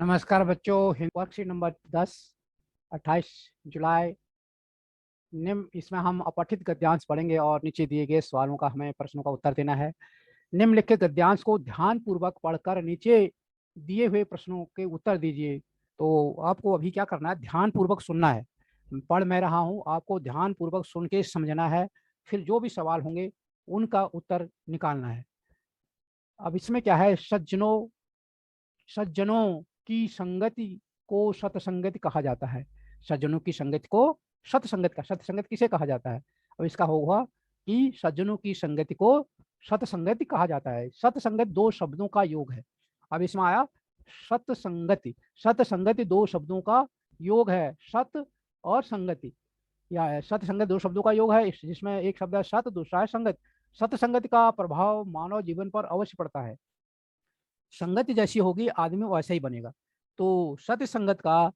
नमस्कार बच्चों। Worksheet number 10, 28 जुलाई। निम्न इसमें हम अपठित गद्यांश पढ़ेंगे और नीचे दिए गए सवालों का हमें प्रश्नों का उत्तर देना है। निम्नलिखित गद्यांश को ध्यान पूर्वक पढ़कर नीचे दिए हुए प्रश्नों के उत्तर दीजिए। तो आपको अभी क्या करना है, ध्यान पूर्वक सुनना है। पढ़ मैं रहा हूँ, आपको ध्यान पूर्वक सुन के समझना है, फिर जो भी सवाल होंगे उनका उत्तर निकालना है। अब इसमें क्या है, सज्जनों की संगति को सतसंगति कहा जाता है। सज्जनों की संगति को सतसंगत किसे कहा जाता है? अब इसका होगा कि सज्जनों की संगति को सतसंगति कहा जाता है। सतसंगत दो शब्दों का योग है। अब इसमें आया सतसंगति। सतसंगति दो शब्दों का योग है, सत और संगति। या सतसंगत दो शब्दों का योग है, जिसमें एक शब्द है सत, दूसरा है संगत। सतसंगति का प्रभाव मानव जीवन पर अवश्य पड़ता है। संगति जैसी होगी आदमी वैसा ही बनेगा। तो सत्य संगत का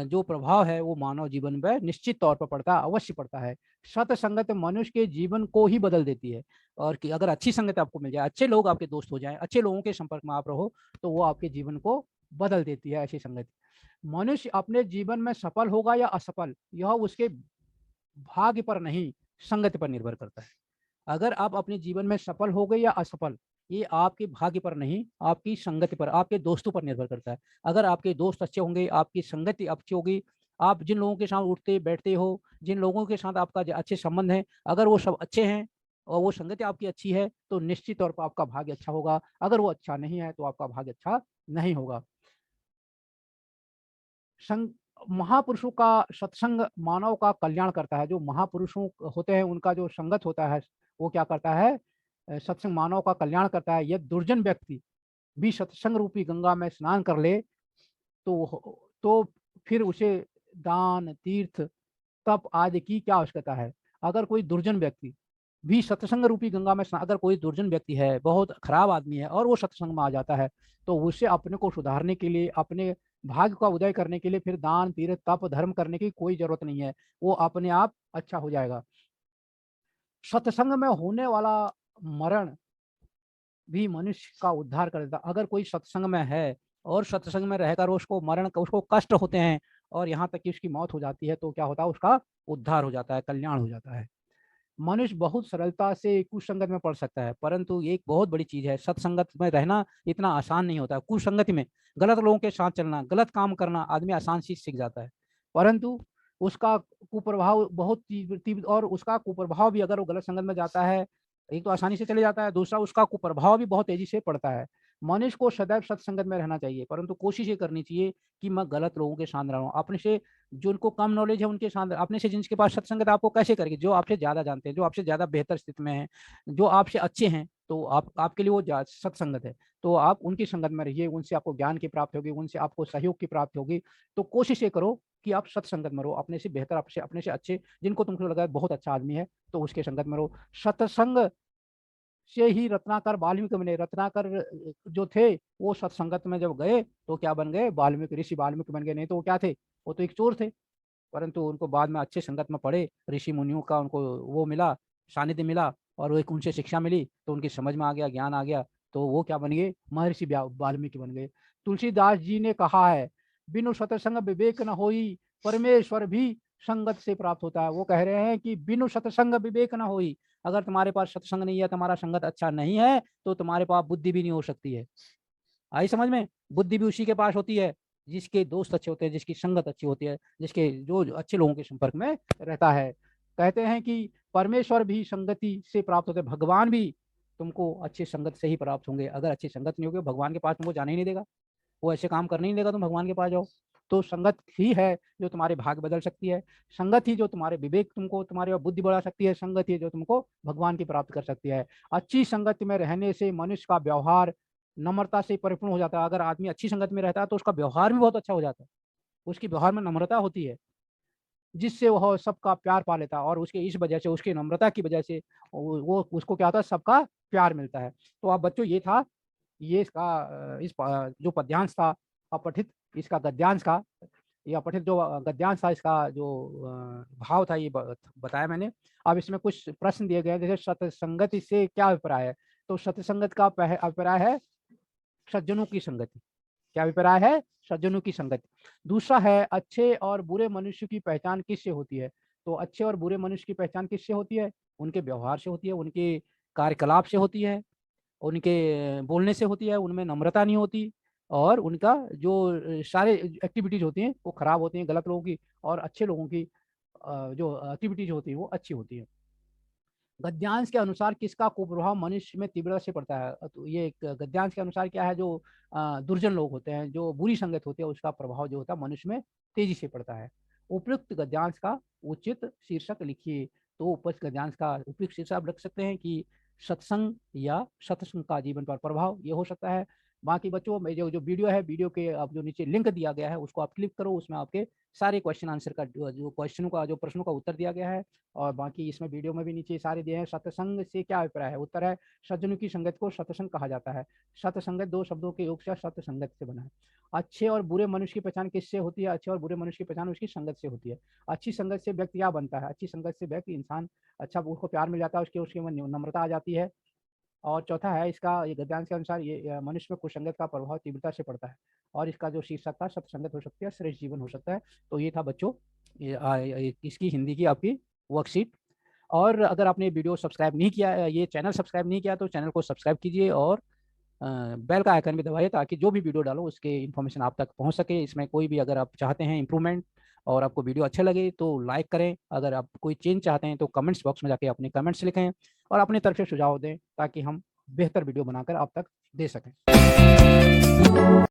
जो प्रभाव है वो मानव जीवन पर निश्चित तौर पर पड़ता है, अवश्य पड़ता है। सत्य संगत मनुष्य के जीवन को ही बदल देती है। और कि अगर अच्छी संगत आपको मिल जाए, अच्छे लोग आपके दोस्त हो जाएं, अच्छे लोगों के संपर्क में आप रहो, तो वो आपके जीवन को बदल देती है ऐसी संगति। मनुष्य अपने जीवन में सफल होगा या असफल, यह उसके भाग्य पर नहीं, संगति पर निर्भर करता है। अगर आप अपने जीवन में सफल हो गए या असफल, ये आपके भाग्य पर नहीं, आपकी संगति पर, आपके दोस्तों पर निर्भर करता है। अगर आपके दोस्त अच्छे होंगे, आपकी संगति अच्छी होगी, आप जिन लोगों के साथ उठते बैठते हो, जिन लोगों के साथ आपका अच्छे संबंध है, अगर वो सब अच्छे हैं और वो संगति आपकी अच्छी है, तो निश्चित तौर पर आपका भाग्य अच्छा होगा। अगर वो अच्छा नहीं है तो आपका भाग्य अच्छा नहीं होगा। संग महापुरुषों का सत्संग मानव का कल्याण करता है। जो महापुरुषों होते हैं उनका जो संगत होता है वो क्या करता है, सत्संग मानव का कल्याण करता है। यह दुर्जन व्यक्ति भी सत्संग रूपी गंगा में स्नान कर ले तो फिर उसे दान, तीर्थ, तप आदि की क्या आवश्यकता है। अगर कोई दुर्जन व्यक्ति भी सत्संग रूपी गंगा में अगर कोई दुर्जन व्यक्ति है, बहुत खराब आदमी है, और वो सत्संग में आ जाता है, तो उससे अपने को सुधारने के लिए, अपने भाग्य का उदय करने के लिए फिर दान, तीर्थ, तप, धर्म करने की कोई जरूरत नहीं है। वो अपने आप अच्छा हो जाएगा। सत्संग में होने वाला मरण भी मनुष्य का उद्धार कर देता। अगर कोई सत्संग में है और सत्संग में रहकर उसको कष्ट होते हैं और यहाँ तक कि उसकी मौत हो जाती है, तो क्या होता है, उसका उद्धार हो जाता है, कल्याण हो जाता है। मनुष्य बहुत सरलता से कुसंगत में पड़ सकता है, परंतु एक बहुत बड़ी चीज है, सत्संगत में रहना इतना आसान नहीं होता। कुसंगति में गलत लोगों के साथ चलना, गलत काम करना, आदमी आसान चीज सीख जाता है, परंतु उसका कुप्रभाव बहुत तीव्र, और उसका कुप्रभाव भी, अगर वो गलत संगत में जाता है, एक तो आसानी से चले जाता है, दूसरा उसका कुप्रभाव भी बहुत तेजी से पड़ता है। मनुष्य को सदैव सत्संगत में रहना चाहिए, परंतु कोशिश ये करनी चाहिए कि मैं गलत लोगों के साथ रहूं। अपने से जिनको कम नॉलेज है उनके साथ, अपने से जिनके पास सत्संगत आपको कैसे करेगी, जो आपसे ज्यादा जानते हैं, जो आपसे ज्यादा बेहतर स्थिति में है, जो आपसे अच्छे हैं, तो आपके लिए वो सत्संगत है। तो आप उनकी संगत में रहिए, उनसे आपको ज्ञान की प्राप्ति होगी, उनसे आपको सहयोग की प्राप्ति होगी। तो कोशिश ये करो कि आप सत्संगत में रहो, अपने से बेहतर, आपसे अपने से अच्छे, जिनको तुमको लगा बहुत अच्छा आदमी है, तो उसके संगत में रहो। सत्संग से ही रत्नाकर वाल्मीकि बने। रत्नाकर जो थे वो सत्संगत में जब गए तो क्या बन गए, वाल्मीकि, ऋषि वाल्मीकि बन गए। नहीं तो वो क्या थे, वो तो एक चोर थे। परंतु उनको बाद में अच्छे संगत में पढ़े, ऋषि मुनियों का उनको वो मिला, सानिध्य मिला, और वो एक उनसे शिक्षा मिली, तो उनकी समझ में आ गया, ज्ञान आ गया, तो वो क्या बन गए, महर्षि वाल्मीकि बन गए। तुलसीदास जी ने कहा है, बिनु सत्संग विवेक न होई, परमेश्वर भी संगत से प्राप्त होता है। वो कह रहे हैं कि बिनु सत्संग विवेक न होई। अगर तुम्हारे पास सत्संग नहीं है, तुम्हारा संगत अच्छा नहीं है, तो तुम्हारे पास बुद्धि भी नहीं हो सकती है। आई समझ में? बुद्धि भी उसी के पास होती है जिसके दोस्त अच्छे होते हैं, जिसकी संगत अच्छी होती है, जिसके जो अच्छे लोगों के संपर्क में रहता है। कहते हैं कि परमेश्वर भी संगति से प्राप्त होते हैं, भगवान भी तुमको अच्छी संगत से ही प्राप्त होंगे। अगर अच्छी संगत नहीं होगी, भगवान के पास तुमको जाने ही नहीं देगा, वो ऐसे काम करने ही नहीं देगा, तुम भगवान के पास जाओ। तो संगत ही है जो तुम्हारे भाग्य बदल सकती है, संगत ही जो तुम्हारे विवेक, तुमको तुम्हारी बुद्धि बढ़ा सकती है, संगत ही जो तुमको भगवान की प्राप्त कर सकती है। अच्छी संगत में रहने से मनुष्य का व्यवहार नम्रता से परिपूर्ण हो जाता है। अगर आदमी अच्छी संगत में रहता है तो उसका व्यवहार भी बहुत अच्छा हो जाता है, उसकी व्यवहार में नम्रता होती है, जिससे वह सबका प्यार पा लेता है, और उसके इस वजह से, उसकी नम्रता की वजह से वो उसको क्या होता है, सबका प्यार मिलता है। तो आप बच्चों, ये था, ये इसका जो पद्यांश था अपठित, इसका गद्यांश का, ये अपठित जो गद्यांश था, इसका जो भाव था, ये बताया मैंने। अब इसमें कुछ प्रश्न दिए गए हैं, जैसे सतसंगति से क्या अभिप्राय है। तो सतसंगत का अभिप्राय है सज्जनों की संगति। क्या अभिप्राय है? सज्जनों की संगत। दूसरा है अच्छे और बुरे मनुष्य की पहचान किससे होती है? तो अच्छे और बुरे मनुष्य की पहचान किससे होती है? उनके व्यवहार से होती है, उनके कार्यकलाप से होती है, उनके बोलने से होती है, उनमें नम्रता नहीं होती और उनका जो सारे एक्टिविटीज़ होती हैं वो खराब होती हैं गलत लोगों की, और अच्छे लोगों की जो एक्टिविटीज़ होती है वो अच्छी होती है। गद्यांश के अनुसार किसका कुप्रभाव मनुष्य में तीव्रता से पड़ता है? तो ये एक गद्यांश के अनुसार क्या है, जो दुर्जन लोग होते हैं, जो बुरी संगत होती है, उसका प्रभाव जो होता है मनुष्य में तेजी से पड़ता है। उपयुक्त गद्यांश का उचित शीर्षक लिखिए। तो उपयुक्त गद्यांश का उपयुक्त शीर्षक आप रख सकते हैं कि सत्संग या सत्संग का जीवन पर प्रभाव, ये हो सकता है। बाकी बच्चों में जो जो वीडियो है, वीडियो के अब जो नीचे लिंक दिया गया है उसको आप क्लिक करो, उसमें आपके सारे क्वेश्चन आंसर का जो क्वेश्चनों का जो प्रश्नों का उत्तर दिया गया है। और बाकी इसमें वीडियो में भी नीचे सारे दिए हैं। सत्संग से क्या अभिप्राय है? उत्तर है सज्जनों की संगत को सत्संग कहा जाता है। सत्संगत दो शब्दों के योग से सत्संगत से बना है। अच्छे और बुरे मनुष्य की पहचान किससे होती है? अच्छे और बुरे मनुष्य की पहचान उसकी संगत से होती है। अच्छी संगत से व्यक्ति क्या बनता है? अच्छी संगत से व्यक्ति इंसान अच्छा, उसको प्यार मिल जाता है, उसके में नम्रता आ जाती है। और चौथा है इसका, ये गद्यांश के अनुसार ये मनुष्य में कुसंगत का प्रभाव तीव्रता से पड़ता है। और इसका जो शीर्षक था सत्संगत हो सकती है, श्रेष्ठ जीवन हो सकता है। तो ये था बच्चों इसकी हिंदी की आपकी वर्कशीट। और अगर आपने वीडियो सब्सक्राइब नहीं किया, ये चैनल सब्सक्राइब नहीं किया, तो चैनल को सब्सक्राइब कीजिए और बेल का आइकन भी दबाइए, ताकि जो भी वीडियो डालो उसके इन्फॉर्मेशन आप तक पहुंच सके। इसमें कोई भी अगर आप चाहते हैं इंप्रूवमेंट और आपको वीडियो अच्छा लगे तो लाइक करें। अगर आप कोई चेंज चाहते हैं तो कमेंट्स बॉक्स में जाके अपने कमेंट्स लिखें और अपनी तरफ से सुझाव दें, ताकि हम बेहतर वीडियो बनाकर आप तक दे सकें।